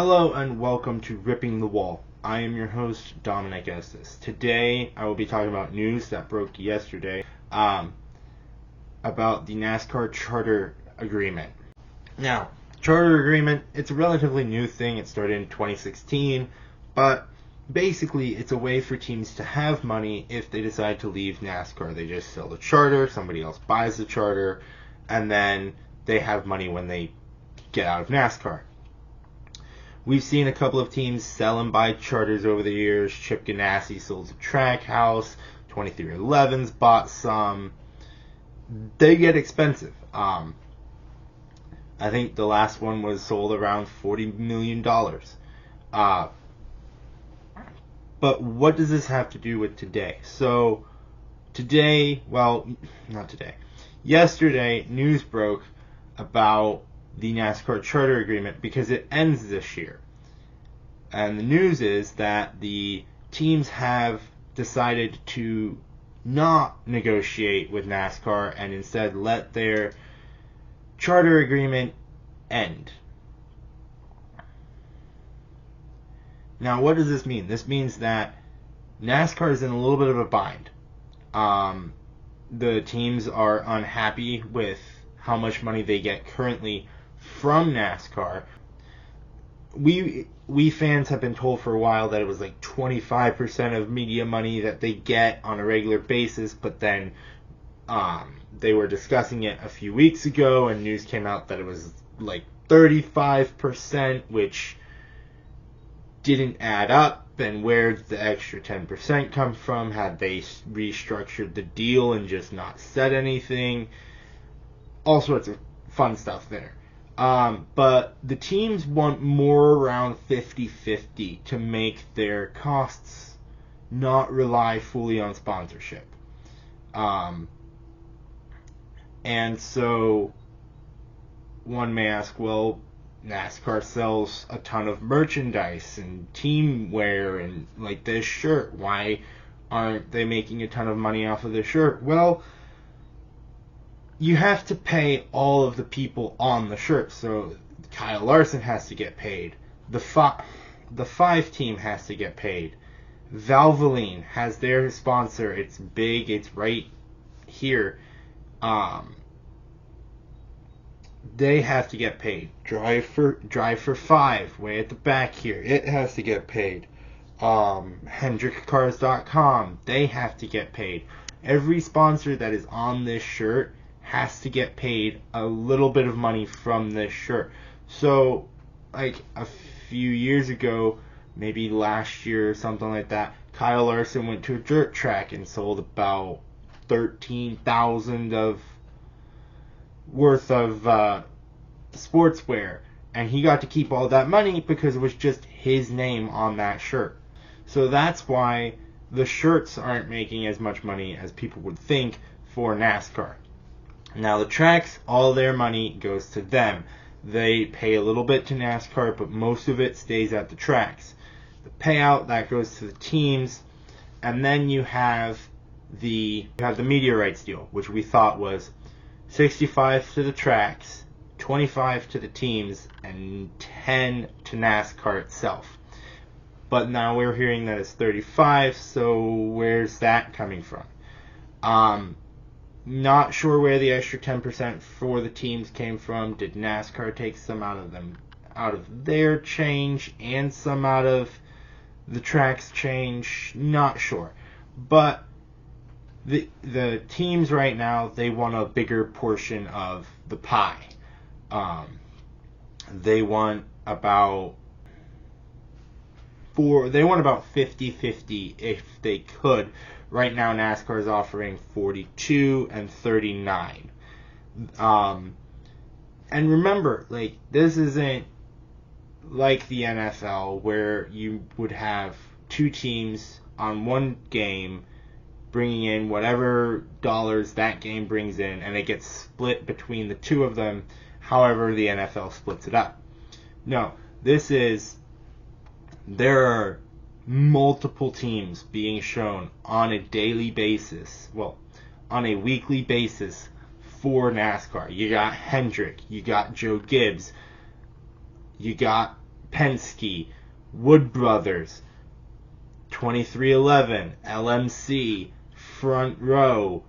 Hello and welcome to Ripping the Wall. I am your host, Dominic Estes. Today I will be talking about news that broke yesterday about the NASCAR Charter agreement. Now, Charter agreement, it's a relatively new thing. It started in 2016, but basically it's a way for teams to have money if they decide to leave NASCAR. They just sell the charter, somebody else buys the charter, and then they have money when they get out of NASCAR. We've seen a couple of teams sell and buy charters over the years. Chip Ganassi sold to Trackhouse. 2311's bought some. They get expensive. I think the last one was sold around $40 million. But what does this have to do with today? So today, well, not today. Yesterday, news broke about the NASCAR Charter agreement because it ends this year. And the news is that the teams have decided to not negotiate with NASCAR and instead let their charter agreement end. Now, what does this mean? This means that NASCAR is in a little bit of a bind. The teams are unhappy with how much money they get currently from NASCAR. We fans have been told for a while that it was like 25% of media money that they get on a regular basis, but then they were discussing it a few weeks ago and news came out that it was like 35%, which didn't add up. And where did the extra 10% come from? Had they restructured the deal and just not said anything? All sorts of fun stuff there. But the teams want more around 50-50 to make their costs not rely fully on sponsorship. And so one may ask, well, NASCAR sells a ton of merchandise and team wear and like this shirt. Why aren't they making a ton of money off of the shirt? Well, you have to pay all of the people on the shirt. So Kyle Larson has to get paid. The five team has to get paid. Valvoline has their sponsor. It's big. It's right here. They have to get paid. Drive for Five, way at the back here. It has to get paid. HendrickCars.com, they have to get paid. Every sponsor that is on this shirt has to get paid a little bit of money from this shirt. So, like a few years ago, maybe last year or something like that, Kyle Larson went to a dirt track and sold about $13,000 worth of sportswear, and he got to keep all that money because it was just his name on that shirt. So that's why the shirts aren't making as much money as people would think for NASCAR. Now the tracks, all their money goes to them. They pay a little bit to NASCAR, but most of it stays at the tracks. The payout, that goes to the teams, and then you have the media rights deal, which we thought was 65 to the tracks, 25 to the teams, and 10 to NASCAR itself. But now we're hearing that it's 35, so where's that coming from? Not sure where the extra 10% for the teams came from. Did NASCAR take some out of their change and some out of the track's change? Not sure. But the teams right now, they want a bigger portion of the pie. They want about 50-50 if they could. Right now, NASCAR is offering 42 and 39. And remember, like, this isn't like the NFL where you would have two teams on one game bringing in whatever dollars that game brings in, and it gets split between the two of them, however the NFL splits it up. No, there are multiple teams being shown on a daily basis, well, on a weekly basis for NASCAR. You got Hendrick, you got Joe Gibbs, you got Penske, Wood Brothers, 2311, LMC, Front Row,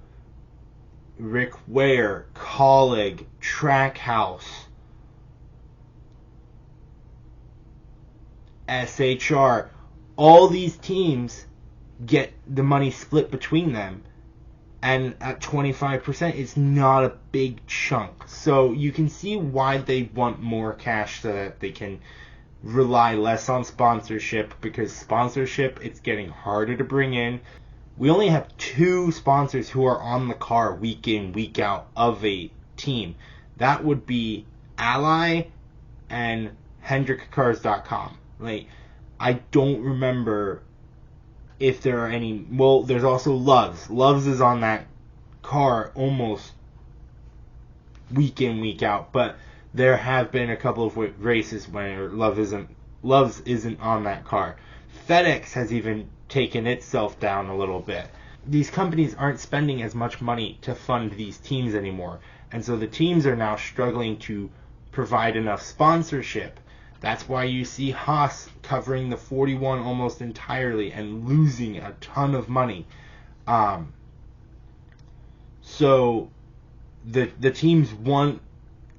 Rick Ware, Colleague, Trackhouse, SHR. All these teams get the money split between them, and at 25%, it's not a big chunk. So you can see why they want more cash, so that they can rely less on sponsorship, because sponsorship, it's getting harder to bring in. We only have 2 sponsors who are on the car week in, week out of a team. That would be Ally and HendrickCars.com. Like, I don't remember if there are any. Well, there's also Loves. Loves is on that car almost week in, week out. But there have been a couple of races where Loves isn't on that car. FedEx has even taken itself down a little bit. These companies aren't spending as much money to fund these teams anymore. And so the teams are now struggling to provide enough sponsorship. That's why you see Haas covering the 41 almost entirely and losing a ton of money. So the teams want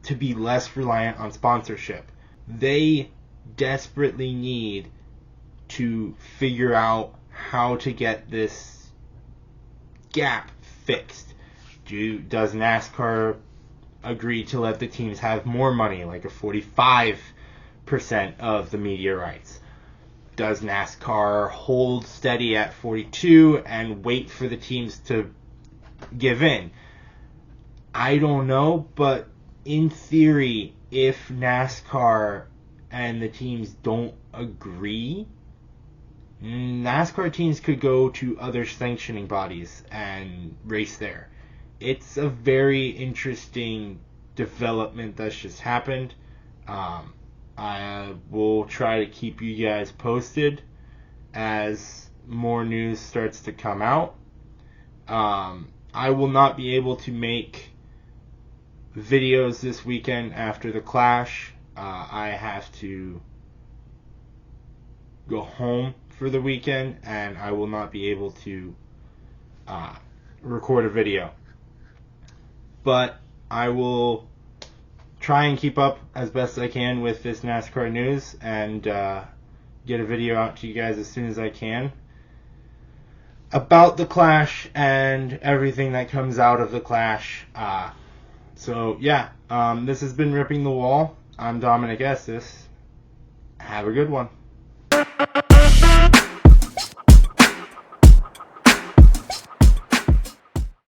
to be less reliant on sponsorship. They desperately need to figure out how to get this gap fixed. Does NASCAR agree to let the teams have more money, like a 45% of the media rights? Does NASCAR hold steady at 42 and wait for the teams to give in? I don't know, but in theory, if NASCAR and the teams don't agree, NASCAR teams could go to other sanctioning bodies and race there. It's a very interesting development that's just happened. I will try to keep you guys posted as more news starts to come out. I will not be able to make videos this weekend after the Clash. I have to go home for the weekend, and I will not be able to record a video. But I will try and keep up as best I can with this NASCAR news and get a video out to you guys as soon as I can about the Clash and everything that comes out of the Clash. So yeah, this has been Ripping the Wall. I'm Dominic Estes. Have a good one.